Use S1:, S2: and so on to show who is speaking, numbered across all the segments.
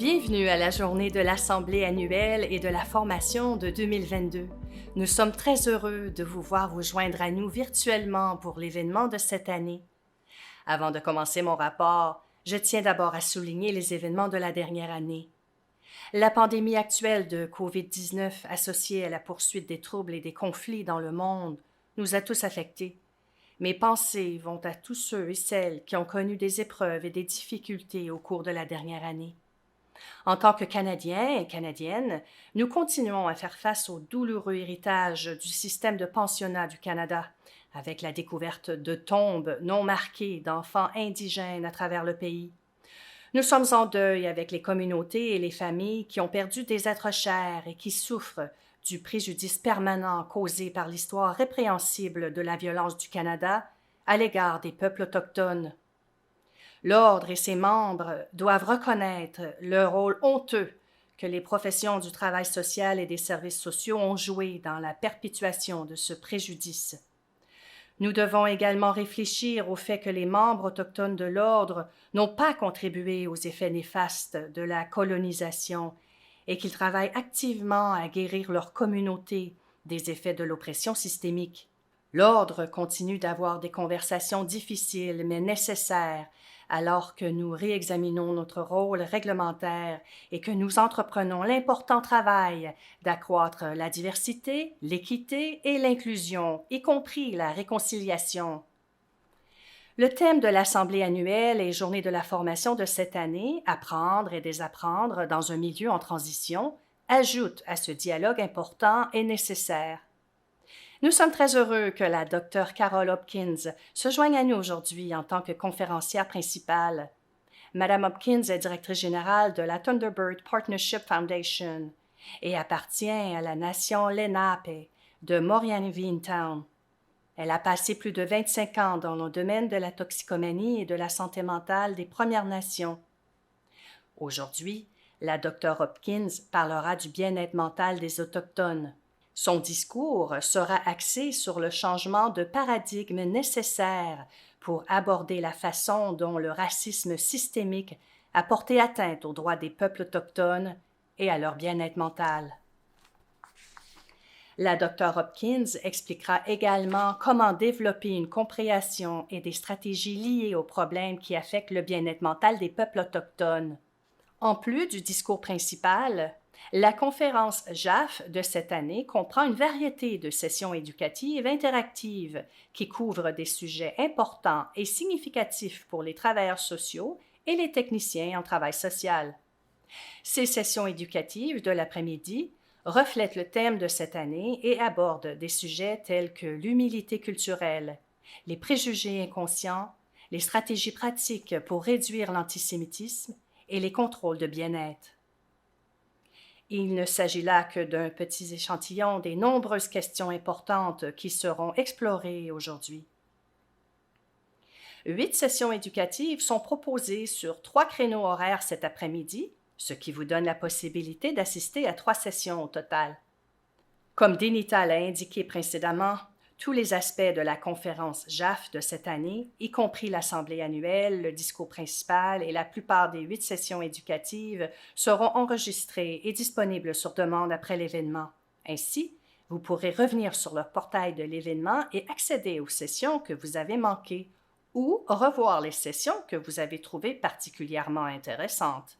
S1: Bienvenue à la journée de l'Assemblée annuelle et de la formation de 2022. Nous sommes très heureux de vous voir vous joindre à nous virtuellement pour l'événement de cette année. Avant de commencer mon rapport, je tiens d'abord à souligner les événements de la dernière année. La pandémie actuelle de COVID-19 associée à la poursuite des troubles et des conflits dans le monde nous a tous affectés. Mes pensées vont à tous ceux et celles qui ont connu des épreuves et des difficultés au cours de la dernière année. En tant que Canadiens et Canadiennes, nous continuons à faire face au douloureux héritage du système de pensionnat du Canada, avec la découverte de tombes non marquées d'enfants indigènes à travers le pays. Nous sommes en deuil avec les communautés et les familles qui ont perdu des êtres chers et qui souffrent du préjudice permanent causé par l'histoire répréhensible de la violence du Canada à l'égard des peuples autochtones. L'Ordre et ses membres doivent reconnaître le rôle honteux que les professions du travail social et des services sociaux ont joué dans la perpétuation de ce préjudice. Nous devons également réfléchir au fait que les membres autochtones de l'Ordre n'ont pas contribué aux effets néfastes de la colonisation et qu'ils travaillent activement à guérir leur communauté des effets de l'oppression systémique. L'Ordre continue d'avoir des conversations difficiles mais nécessaires alors que nous réexaminons notre rôle réglementaire et que nous entreprenons l'important travail d'accroître la diversité, l'équité et l'inclusion, y compris la réconciliation. Le thème de l'Assemblée annuelle et Journée de la formation de cette année, Apprendre et désapprendre dans un milieu en transition, ajoute à ce dialogue important et nécessaire. Nous sommes très heureux que la Dr. Carol Hopkins se joigne à nous aujourd'hui en tant que conférencière principale. Madame Hopkins est directrice générale de la Thunderbird Partnership Foundation et appartient à la nation Lenape de Morianville-Town. Elle a passé plus de 25 ans dans le domaine de la toxicomanie et de la santé mentale des Premières Nations. Aujourd'hui, la Dr. Hopkins parlera du bien-être mental des Autochtones. Son discours sera axé sur le changement de paradigme nécessaire pour aborder la façon dont le racisme systémique a porté atteinte aux droits des peuples autochtones et à leur bien-être mental. La Dr. Hopkins expliquera également comment développer une compréhension et des stratégies liées aux problèmes qui affectent le bien-être mental des peuples autochtones. En plus du discours principal, la conférence JAF de cette année comprend une variété de sessions éducatives interactives qui couvrent des sujets importants et significatifs pour les travailleurs sociaux et les techniciens en travail social. Ces sessions éducatives de l'après-midi reflètent le thème de cette année et abordent des sujets tels que l'humilité culturelle, les préjugés inconscients, les stratégies pratiques pour réduire l'antisémitisme et les contrôles de bien-être. Il ne s'agit là que d'un petit échantillon des nombreuses questions importantes qui seront explorées aujourd'hui. 8 sessions éducatives sont proposées sur 3 créneaux horaires cet après-midi, ce qui vous donne la possibilité d'assister à 3 sessions au total. Comme Denita l'a indiqué précédemment, tous les aspects de la conférence JAF de cette année, y compris l'Assemblée annuelle, le discours principal et la plupart des 8 sessions éducatives, seront enregistrés et disponibles sur demande après l'événement. Ainsi, vous pourrez revenir sur le portail de l'événement et accéder aux sessions que vous avez manquées ou revoir les sessions que vous avez trouvées particulièrement intéressantes.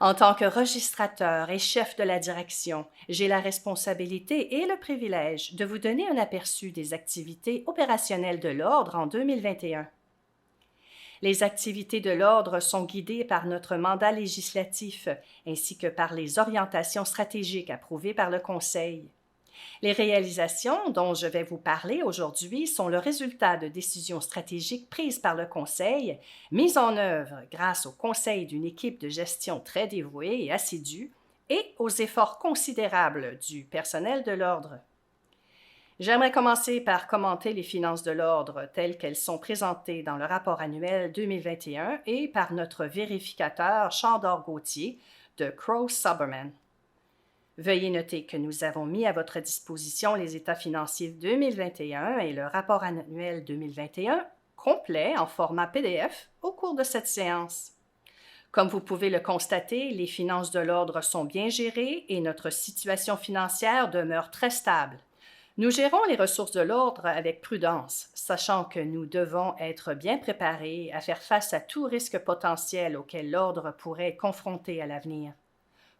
S1: En tant que registrateur et chef de la direction, j'ai la responsabilité et le privilège de vous donner un aperçu des activités opérationnelles de l'Ordre en 2021. Les activités de l'Ordre sont guidées par notre mandat législatif ainsi que par les orientations stratégiques approuvées par le Conseil. Les réalisations dont je vais vous parler aujourd'hui sont le résultat de décisions stratégiques prises par le Conseil, mises en œuvre grâce au conseil d'une équipe de gestion très dévouée et assidue et aux efforts considérables du personnel de l'Ordre. J'aimerais commencer par commenter les finances de l'Ordre telles qu'elles sont présentées dans le rapport annuel 2021 et par notre vérificateur Chandor Gauthier de Crowe Soberman. Veuillez noter que nous avons mis à votre disposition les états financiers 2021 et le rapport annuel 2021 complet en format PDF au cours de cette séance. Comme vous pouvez le constater, les finances de l'Ordre sont bien gérées et notre situation financière demeure très stable. Nous gérons les ressources de l'Ordre avec prudence, sachant que nous devons être bien préparés à faire face à tout risque potentiel auquel l'Ordre pourrait être confronté à l'avenir.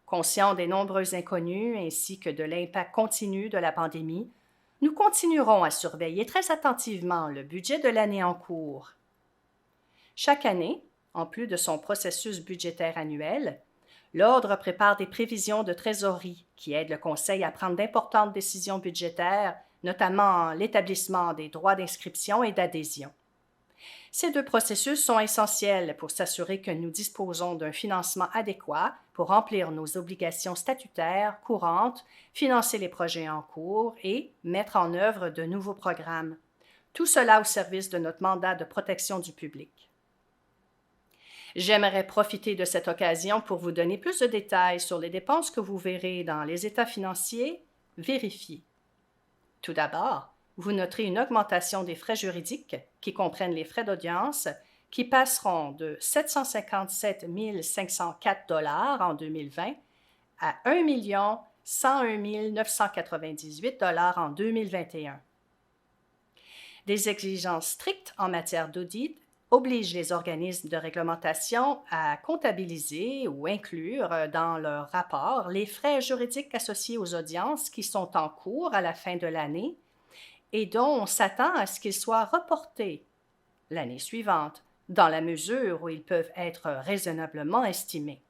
S1: Conscients des nombreux inconnus ainsi que de l'impact continu de la pandémie, nous continuerons à surveiller très attentivement le budget de l'année en cours. Chaque année, en plus de son processus budgétaire annuel, l'Ordre prépare des prévisions de trésorerie qui aident le Conseil à prendre d'importantes décisions budgétaires, notamment l'établissement des droits d'inscription et d'adhésion. Ces deux processus sont essentiels pour s'assurer que nous disposons d'un financement adéquat pour remplir nos obligations statutaires courantes, financer les projets en cours et mettre en œuvre de nouveaux programmes. Tout cela au service de notre mandat de protection du public. J'aimerais profiter de cette occasion pour vous donner plus de détails sur les dépenses que vous verrez dans les états financiers vérifiés. Tout d'abord, vous noterez une augmentation des frais juridiques, qui comprennent les frais d'audience, qui passeront de 757 504 $ en 2020 à 1 101 998 $ en 2021. Des exigences strictes en matière d'audit oblige les organismes de réglementation à comptabiliser ou inclure dans leur rapport les frais juridiques associés aux audiences qui sont en cours à la fin de l'année et dont on s'attend à ce qu'ils soient reportés l'année suivante, dans la mesure où ils peuvent être raisonnablement estimés.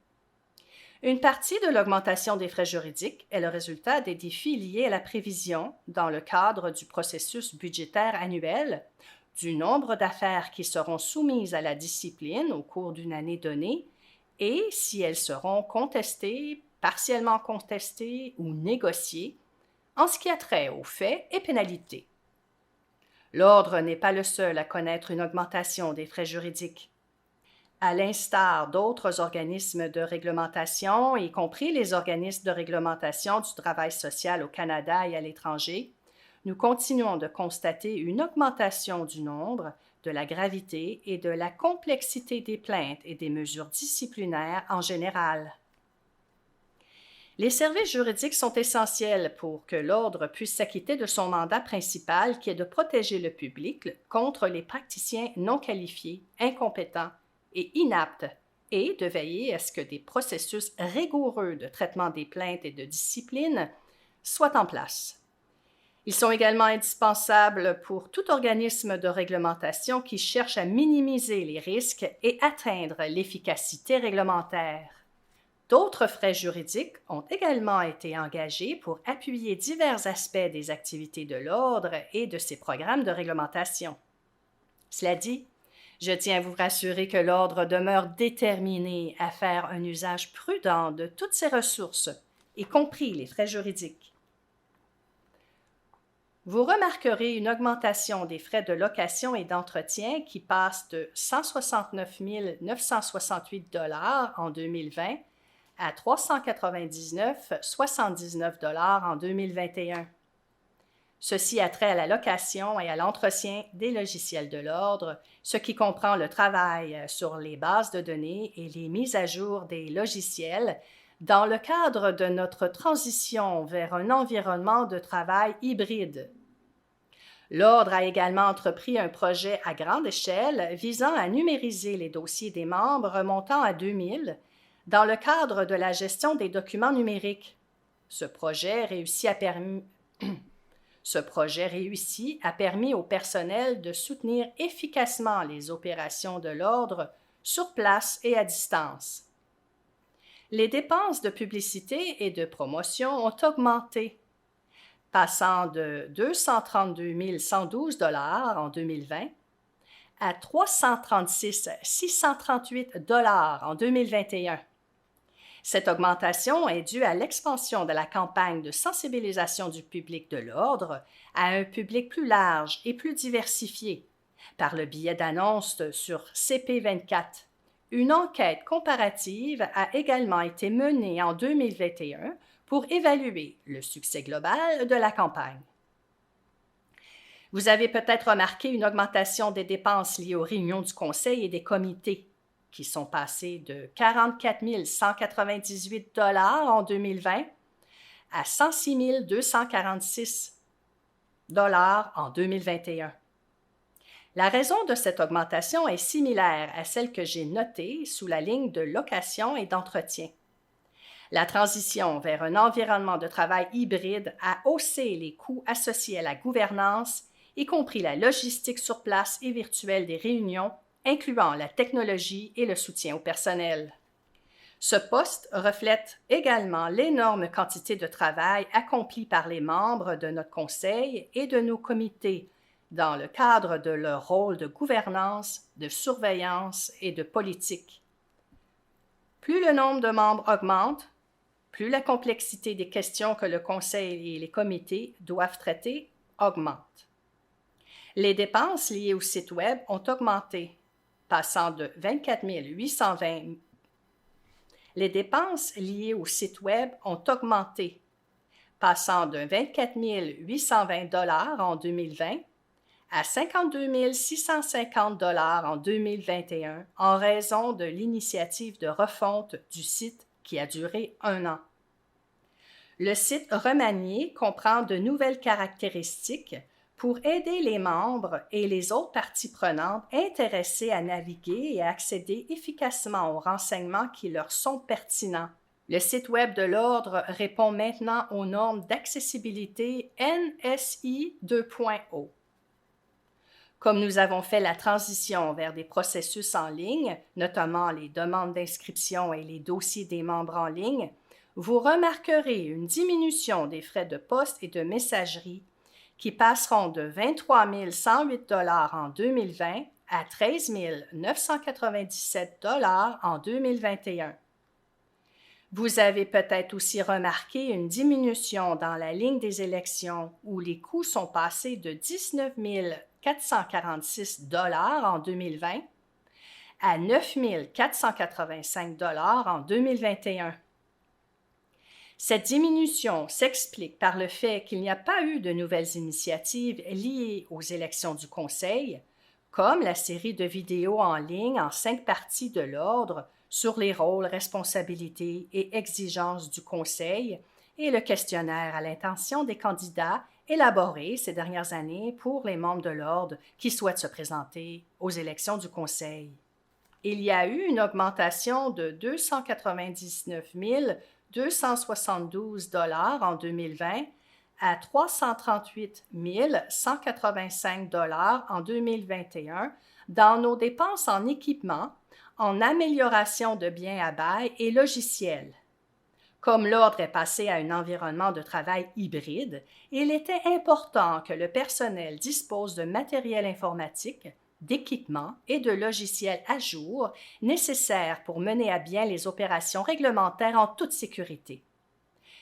S1: Une partie de l'augmentation des frais juridiques est le résultat des défis liés à la prévision dans le cadre du processus budgétaire annuel, du nombre d'affaires qui seront soumises à la discipline au cours d'une année donnée et si elles seront contestées, partiellement contestées ou négociées en ce qui a trait aux faits et pénalités. L'Ordre n'est pas le seul à connaître une augmentation des frais juridiques. À l'instar d'autres organismes de réglementation, y compris les organismes de réglementation du travail social au Canada et à l'étranger, nous continuons de constater une augmentation du nombre, de la gravité et de la complexité des plaintes et des mesures disciplinaires en général. Les services juridiques sont essentiels pour que l'Ordre puisse s'acquitter de son mandat principal qui est de protéger le public contre les praticiens non qualifiés, incompétents et inaptes et de veiller à ce que des processus rigoureux de traitement des plaintes et de discipline soient en place. Ils sont également indispensables pour tout organisme de réglementation qui cherche à minimiser les risques et atteindre l'efficacité réglementaire. D'autres frais juridiques ont également été engagés pour appuyer divers aspects des activités de l'Ordre et de ses programmes de réglementation. Cela dit, je tiens à vous rassurer que l'Ordre demeure déterminé à faire un usage prudent de toutes ses ressources, y compris les frais juridiques. Vous remarquerez une augmentation des frais de location et d'entretien qui passe de 169 968 $ en 2020 à 399,79 $ en 2021. Ceci a trait à la location et à l'entretien des logiciels de l'Ordre, ce qui comprend le travail sur les bases de données et les mises à jour des logiciels dans le cadre de notre transition vers un environnement de travail hybride. L'Ordre a également entrepris un projet à grande échelle visant à numériser les dossiers des membres remontant à 2000 dans le cadre de la gestion des documents numériques. Ce projet réussi a permis au personnel de soutenir efficacement les opérations de l'Ordre sur place et à distance. Les dépenses de publicité et de promotion ont augmenté, passant de 232 112 $ en 2020 à 336 638 $ en 2021. Cette augmentation est due à l'expansion de la campagne de sensibilisation du public de l'Ordre à un public plus large et plus diversifié, par le biais d'annonces sur CP24. Une enquête comparative a également été menée en 2021 pour évaluer le succès global de la campagne. Vous avez peut-être remarqué une augmentation des dépenses liées aux réunions du Conseil et des comités. qui sont passés de 44 198 $ en 2020 à 106 246 $ en 2021. La raison de cette augmentation est similaire à celle que j'ai notée sous la ligne de location et d'entretien. La transition vers un environnement de travail hybride a haussé les coûts associés à la gouvernance, y compris la logistique sur place et virtuelle des réunions, incluant la technologie et le soutien au personnel. Ce poste reflète également l'énorme quantité de travail accompli par les membres de notre conseil et de nos comités dans le cadre de leur rôle de gouvernance, de surveillance et de politique. Plus le nombre de membres augmente, plus la complexité des questions que le conseil et les comités doivent traiter augmente. Les dépenses liées au site Web ont augmenté, passant de 24 820 Les dépenses liées au site Web ont augmenté, passant de 24 820 $ en 2020 à 52 650 $ en 2021 en raison de l'initiative de refonte du site qui a duré 1 an. Le site remanié comprend de nouvelles caractéristiques pour aider les membres et les autres parties prenantes intéressées à naviguer et à accéder efficacement aux renseignements qui leur sont pertinents. Le site Web de l'Ordre répond maintenant aux normes d'accessibilité NSI 2.0. Comme nous avons fait la transition vers des processus en ligne, notamment les demandes d'inscription et les dossiers des membres en ligne, vous remarquerez une diminution des frais de poste et de messagerie qui passeront de 23 108 $ en 2020 à 13 997 $ en 2021. Vous avez peut-être aussi remarqué une diminution dans la ligne des élections où les coûts sont passés de 19 446 $ en 2020 à 9 485 $ en 2021. Cette diminution s'explique par le fait qu'il n'y a pas eu de nouvelles initiatives liées aux élections du Conseil, comme la série de vidéos en ligne en 5 parties de l'Ordre sur les rôles, responsabilités et exigences du Conseil et le questionnaire à l'intention des candidats élaboré ces dernières années pour les membres de l'Ordre qui souhaitent se présenter aux élections du Conseil. Il y a eu une augmentation de 299 272 $ en 2020 à 338 185 $ en 2021 dans nos dépenses en équipement, en amélioration de biens à bail et logiciels. Comme l'Ordre est passé à un environnement de travail hybride, il était important que le personnel dispose de matériel informatique, d'équipements et de logiciels à jour nécessaires pour mener à bien les opérations réglementaires en toute sécurité.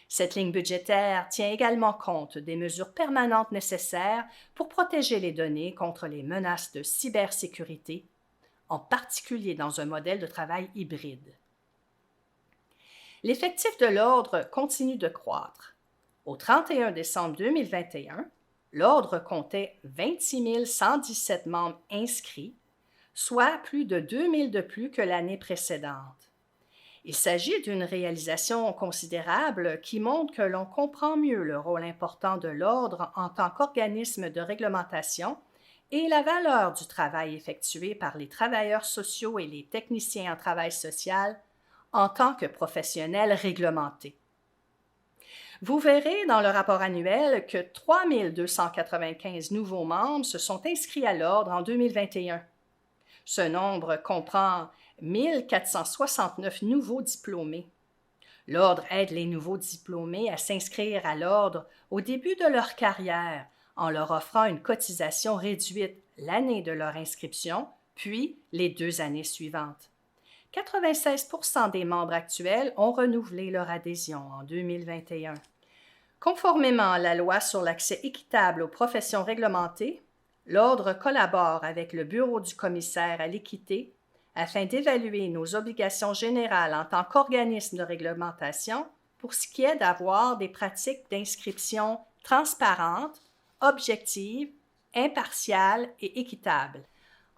S1: Cette ligne budgétaire tient également compte des mesures permanentes nécessaires pour protéger les données contre les menaces de cybersécurité, en particulier dans un modèle de travail hybride. L'effectif de l'Ordre continue de croître. Au 31 décembre 2021, l'Ordre comptait 26 117 membres inscrits, soit plus de 2 000 de plus que l'année précédente. Il s'agit d'une réalisation considérable qui montre que l'on comprend mieux le rôle important de l'Ordre en tant qu'organisme de réglementation et la valeur du travail effectué par les travailleurs sociaux et les techniciens en travail social en tant que professionnels réglementés. Vous verrez dans le rapport annuel que 3 295 nouveaux membres se sont inscrits à l'Ordre en 2021. Ce nombre comprend 1 469 nouveaux diplômés. L'Ordre aide les nouveaux diplômés à s'inscrire à l'Ordre au début de leur carrière en leur offrant une cotisation réduite l'année de leur inscription, puis les 2 années suivantes. 96 % des membres actuels ont renouvelé leur adhésion en 2021. Conformément à la loi sur l'accès équitable aux professions réglementées, l'Ordre collabore avec le Bureau du commissaire à l'équité afin d'évaluer nos obligations générales en tant qu'organisme de réglementation pour ce qui est d'avoir des pratiques d'inscription transparentes, objectives, impartiales et équitables.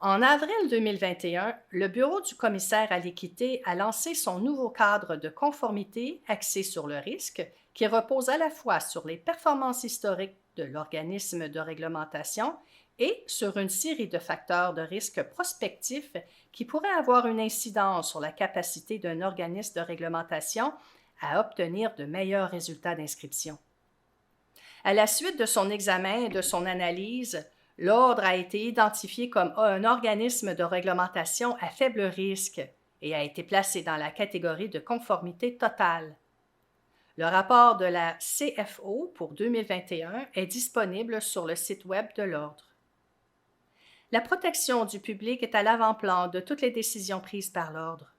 S1: En avril 2021, le Bureau du commissaire à l'équité a lancé son nouveau cadre de conformité axé sur le risque, qui repose à la fois sur les performances historiques de l'organisme de réglementation et sur une série de facteurs de risque prospectifs qui pourraient avoir une incidence sur la capacité d'un organisme de réglementation à obtenir de meilleurs résultats d'inscription. À la suite de son examen et de son analyse, l'Ordre a été identifié comme un organisme de réglementation à faible risque et a été placé dans la catégorie de conformité totale. Le rapport de la CFO pour 2021 est disponible sur le site Web de l'Ordre. La protection du public est à l'avant-plan de toutes les décisions prises par l'Ordre.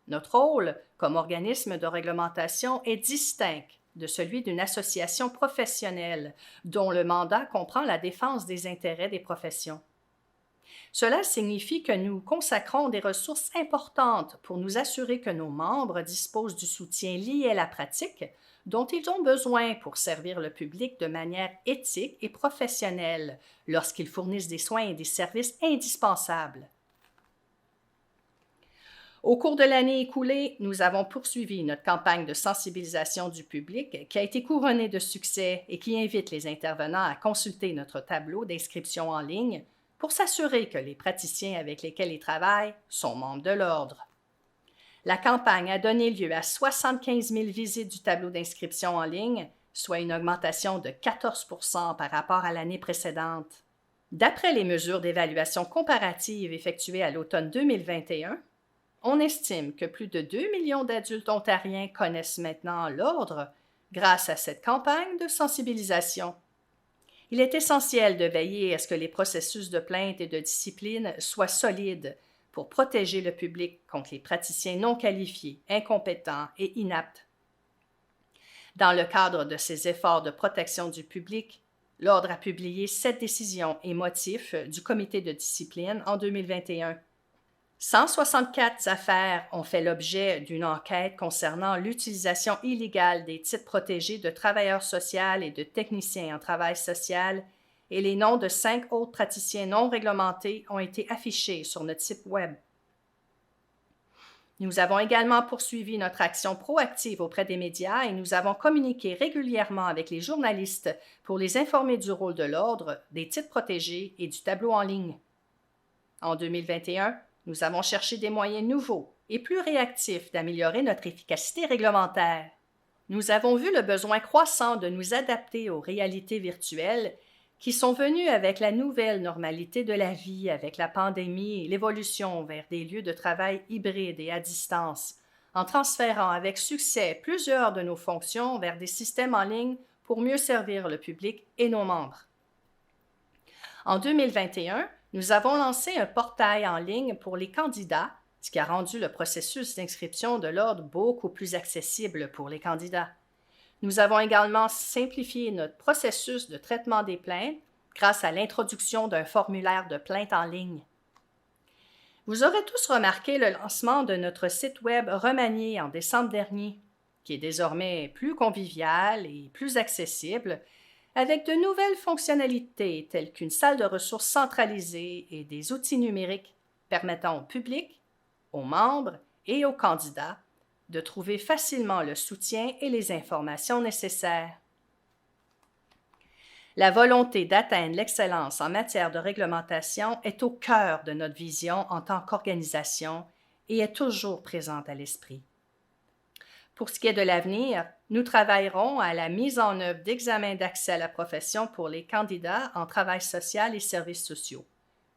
S1: Notre rôle, comme organisme de réglementation, est distinct de celui d'une association professionnelle dont le mandat comprend la défense des intérêts des professions. Cela signifie que nous consacrons des ressources importantes pour nous assurer que nos membres disposent du soutien lié à la pratique dont ils ont besoin pour servir le public de manière éthique et professionnelle lorsqu'ils fournissent des soins et des services indispensables. Au cours de l'année écoulée, nous avons poursuivi notre campagne de sensibilisation du public qui a été couronnée de succès et qui invite les intervenants à consulter notre tableau d'inscription en ligne pour s'assurer que les praticiens avec lesquels ils travaillent sont membres de l'Ordre. La campagne a donné lieu à 75 000 visites du tableau d'inscription en ligne, soit une augmentation de 14 % par rapport à l'année précédente. D'après les mesures d'évaluation comparative effectuées à l'automne 2021, on estime que plus de 2 millions d'adultes ontariens connaissent maintenant l'Ordre grâce à cette campagne de sensibilisation. Il est essentiel de veiller à ce que les processus de plainte et de discipline soient solides pour protéger le public contre les praticiens non qualifiés, incompétents et inaptes. Dans le cadre de ces efforts de protection du public, l'Ordre a publié 7 décisions et motifs du comité de discipline en 2021. 164 affaires ont fait l'objet d'une enquête concernant l'utilisation illégale des titres protégés de travailleurs sociaux et de techniciens en travail social et les noms de 5 autres praticiens non réglementés ont été affichés sur notre site Web. Nous avons également poursuivi notre action proactive auprès des médias et nous avons communiqué régulièrement avec les journalistes pour les informer du rôle de l'Ordre, des titres protégés et du tableau en ligne. En 2021, nous avons cherché des moyens nouveaux et plus réactifs d'améliorer notre efficacité réglementaire. Nous avons vu le besoin croissant de nous adapter aux réalités virtuelles qui sont venues avec la nouvelle normalité de la vie, avec la pandémie et l'évolution vers des lieux de travail hybrides et à distance, en transférant avec succès plusieurs de nos fonctions vers des systèmes en ligne pour mieux servir le public et nos membres. En 2021, nous avons lancé un portail en ligne pour les candidats, ce qui a rendu le processus d'inscription de l'Ordre beaucoup plus accessible pour les candidats. Nous avons également simplifié notre processus de traitement des plaintes grâce à l'introduction d'un formulaire de plainte en ligne. Vous aurez tous remarqué le lancement de notre site Web remanié en décembre dernier, qui est désormais plus convivial et plus accessible, avec de nouvelles fonctionnalités telles qu'une salle de ressources centralisée et des outils numériques permettant au public, aux membres et aux candidats de trouver facilement le soutien et les informations nécessaires. La volonté d'atteindre l'excellence en matière de réglementation est au cœur de notre vision en tant qu'organisation et est toujours présente à l'esprit. Pour ce qui est de l'avenir, nous travaillerons à la mise en œuvre d'examens d'accès à la profession pour les candidats en travail social et services sociaux,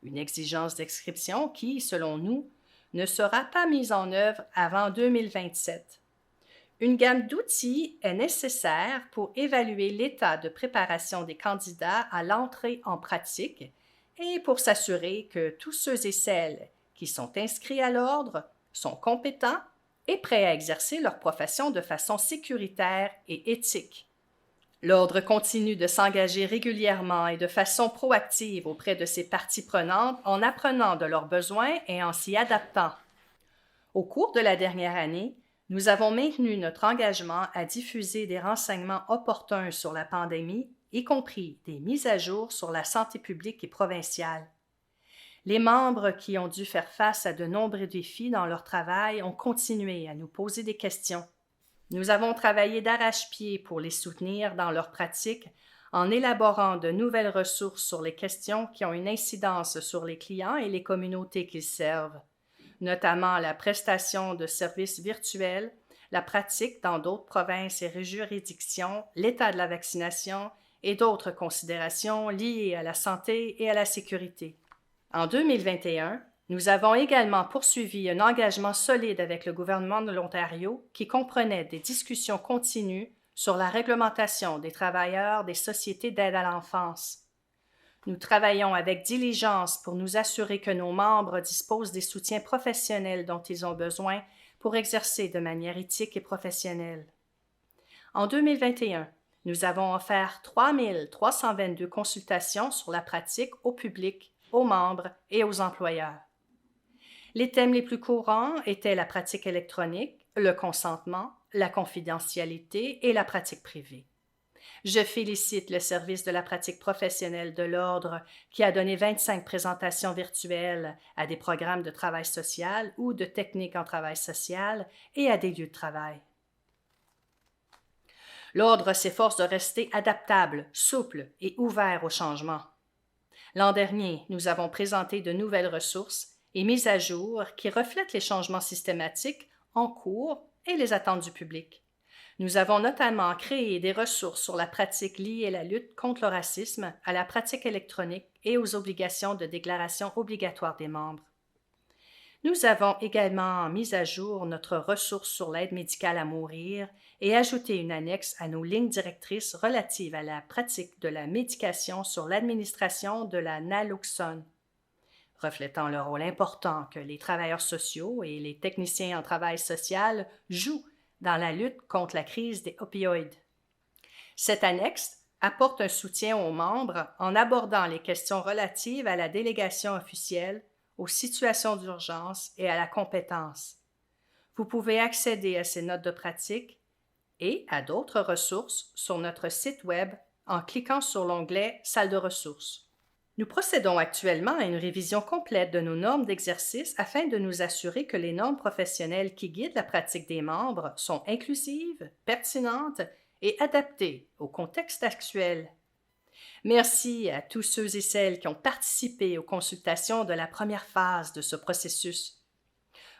S1: une exigence d'inscription qui, selon nous, ne sera pas mise en œuvre avant 2027. Une gamme d'outils est nécessaire pour évaluer l'état de préparation des candidats à l'entrée en pratique et pour s'assurer que tous ceux et celles qui sont inscrits à l'Ordre sont compétents et prêts à exercer leur profession de façon sécuritaire et éthique. L'Ordre continue de s'engager régulièrement et de façon proactive auprès de ses parties prenantes en apprenant de leurs besoins et en s'y adaptant. Au cours de la dernière année, nous avons maintenu notre engagement à diffuser des renseignements opportuns sur la pandémie, y compris des mises à jour sur la santé publique et provinciale. Les membres qui ont dû faire face à de nombreux défis dans leur travail ont continué à nous poser des questions. Nous avons travaillé d'arrache-pied pour les soutenir dans leur pratique en élaborant de nouvelles ressources sur les questions qui ont une incidence sur les clients et les communautés qu'ils servent, notamment la prestation de services virtuels, la pratique dans d'autres provinces et juridictions, l'état de la vaccination et d'autres considérations liées à la santé et à la sécurité. En 2021, nous avons également poursuivi un engagement solide avec le gouvernement de l'Ontario qui comprenait des discussions continues sur la réglementation des travailleurs des sociétés d'aide à l'enfance. Nous travaillons avec diligence pour nous assurer que nos membres disposent des soutiens professionnels dont ils ont besoin pour exercer de manière éthique et professionnelle. En 2021, nous avons offert 3 322 consultations sur la pratique au public, aux membres et aux employeurs. Les thèmes les plus courants étaient la pratique électronique, le consentement, la confidentialité et la pratique privée. Je félicite le service de la pratique professionnelle de l'Ordre qui a donné 25 présentations virtuelles à des programmes de travail social ou de techniques en travail social et à des lieux de travail. L'Ordre s'efforce de rester adaptable, souple et ouvert au changement. L'an dernier, nous avons présenté de nouvelles ressources et mises à jour qui reflètent les changements systématiques en cours et les attentes du public. Nous avons notamment créé des ressources sur la pratique liée à la lutte contre le racisme, à la pratique électronique et aux obligations de déclaration obligatoire des membres. Nous avons également mis à jour notre ressource sur l'aide médicale à mourir et ajouté une annexe à nos lignes directrices relatives à la pratique de la médication sur l'administration de la naloxone, reflétant le rôle important que les travailleurs sociaux et les techniciens en travail social jouent dans la lutte contre la crise des opioïdes. Cette annexe apporte un soutien aux membres en abordant les questions relatives à la délégation officielle, aux situations d'urgence et à la compétence. Vous pouvez accéder à ces notes de pratique et à d'autres ressources sur notre site Web en cliquant sur l'onglet « Salle de ressources ». Nous procédons actuellement à une révision complète de nos normes d'exercice afin de nous assurer que les normes professionnelles qui guident la pratique des membres sont inclusives, pertinentes et adaptées au contexte actuel. Merci à tous ceux et celles qui ont participé aux consultations de la première phase de ce processus.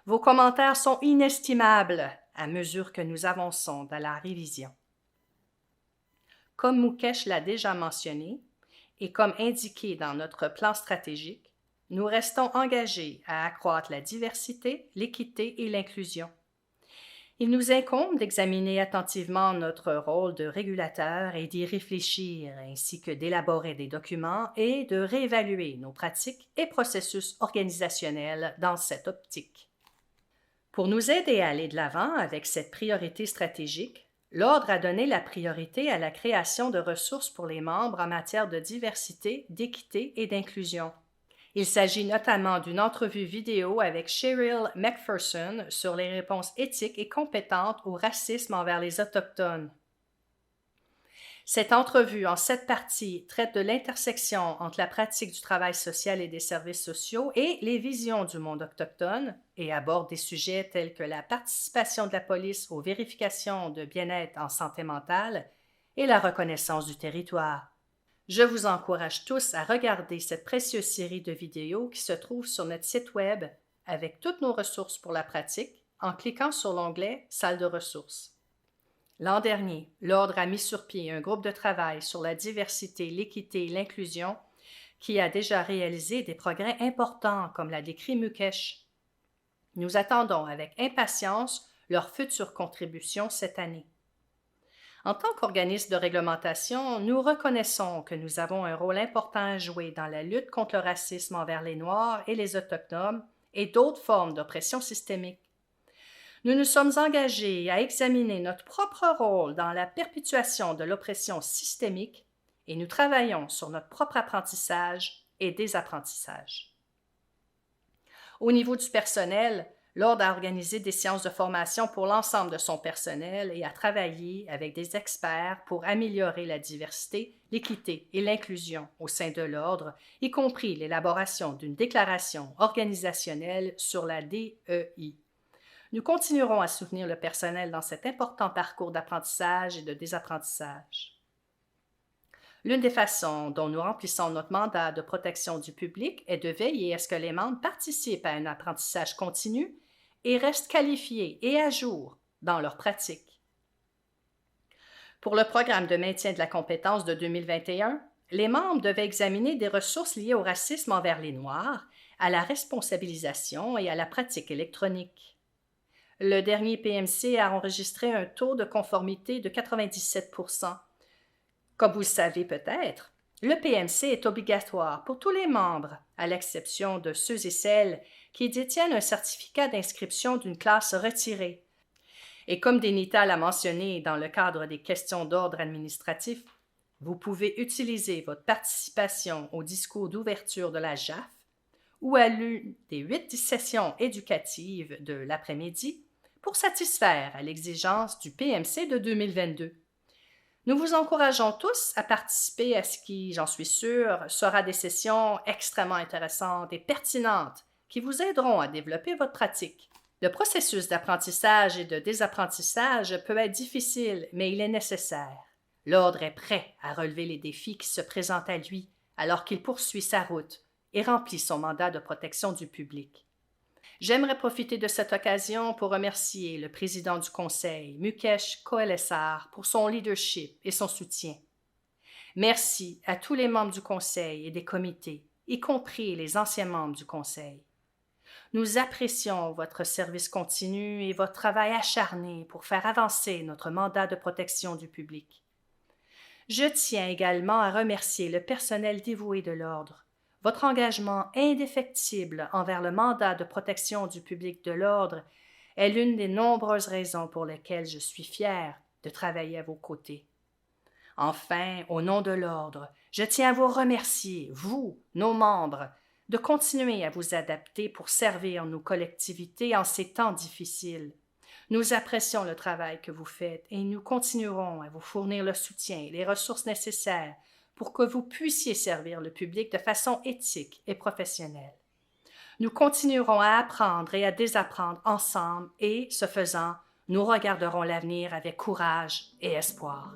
S1: Vos commentaires sont inestimables à mesure que nous avançons dans la révision. Comme Mukesh l'a déjà mentionné, et comme indiqué dans notre plan stratégique, nous restons engagés à accroître la diversité, l'équité et l'inclusion. Il nous incombe d'examiner attentivement notre rôle de régulateur et d'y réfléchir, ainsi que d'élaborer des documents et de réévaluer nos pratiques et processus organisationnels dans cette optique. Pour nous aider à aller de l'avant avec cette priorité stratégique, l'Ordre a donné la priorité à la création de ressources pour les membres en matière de diversité, d'équité et d'inclusion. Il s'agit notamment d'une entrevue vidéo avec Cheryl McPherson sur les réponses éthiques et compétentes au racisme envers les Autochtones. Cette entrevue en 7 parties traite de l'intersection entre la pratique du travail social et des services sociaux et les visions du monde autochtone et aborde des sujets tels que la participation de la police aux vérifications de bien-être en santé mentale et la reconnaissance du territoire. Je vous encourage tous à regarder cette précieuse série de vidéos qui se trouve sur notre site Web avec toutes nos ressources pour la pratique en cliquant sur l'onglet « Salle de ressources ». L'an dernier, l'Ordre a mis sur pied un groupe de travail sur la diversité, l'équité et l'inclusion qui a déjà réalisé des progrès importants comme l'a décrit Mukesh. Nous attendons avec impatience leurs futures contributions cette année. En tant qu'organisme de réglementation, nous reconnaissons que nous avons un rôle important à jouer dans la lutte contre le racisme envers les Noirs et les Autochtones et d'autres formes d'oppression systémique. Nous nous sommes engagés à examiner notre propre rôle dans la perpétuation de l'oppression systémique et nous travaillons sur notre propre apprentissage et désapprentissage. Au niveau du personnel, l'Ordre a organisé des séances de formation pour l'ensemble de son personnel et a travaillé avec des experts pour améliorer la diversité, l'équité et l'inclusion au sein de l'Ordre, y compris l'élaboration d'une déclaration organisationnelle sur la DEI. Nous continuerons à soutenir le personnel dans cet important parcours d'apprentissage et de désapprentissage. L'une des façons dont nous remplissons notre mandat de protection du public est de veiller à ce que les membres participent à un apprentissage continu et restent qualifiés et à jour dans leur pratique. Pour le programme de maintien de la compétence de 2021, les membres devaient examiner des ressources liées au racisme envers les Noirs, à la responsabilisation et à la pratique électronique. Le dernier PMC a enregistré un taux de conformité de 97 %. Comme vous le savez peut-être, le PMC est obligatoire pour tous les membres, à l'exception de ceux et celles qui détiennent un certificat d'inscription d'une classe retirée. Et comme Denita l'a mentionné dans le cadre des questions d'ordre administratif, vous pouvez utiliser votre participation au discours d'ouverture de la JAF ou à l'une des 8 sessions éducatives de l'après-midi pour satisfaire à l'exigence du PMC de 2022. Nous vous encourageons tous à participer à ce qui, j'en suis sûre, sera des sessions extrêmement intéressantes et pertinentes qui vous aideront à développer votre pratique. Le processus d'apprentissage et de désapprentissage peut être difficile, mais il est nécessaire. L'Ordre est prêt à relever les défis qui se présentent à lui alors qu'il poursuit sa route et remplit son mandat de protection du public. J'aimerais profiter de cette occasion pour remercier le président du Conseil, Mukesh Koelesar, pour son leadership et son soutien. Merci à tous les membres du Conseil et des comités, y compris les anciens membres du Conseil. Nous apprécions votre service continu et votre travail acharné pour faire avancer notre mandat de protection du public. Je tiens également à remercier le personnel dévoué de l'Ordre. Votre engagement indéfectible envers le mandat de protection du public de l'Ordre est l'une des nombreuses raisons pour lesquelles je suis fière de travailler à vos côtés. Enfin, au nom de l'Ordre, je tiens à vous remercier, vous, nos membres, de continuer à vous adapter pour servir nos collectivités en ces temps difficiles. Nous apprécions le travail que vous faites et nous continuerons à vous fournir le soutien et les ressources nécessaires pour que vous puissiez servir le public de façon éthique et professionnelle. Nous continuerons à apprendre et à désapprendre ensemble et, ce faisant, nous regarderons l'avenir avec courage et espoir.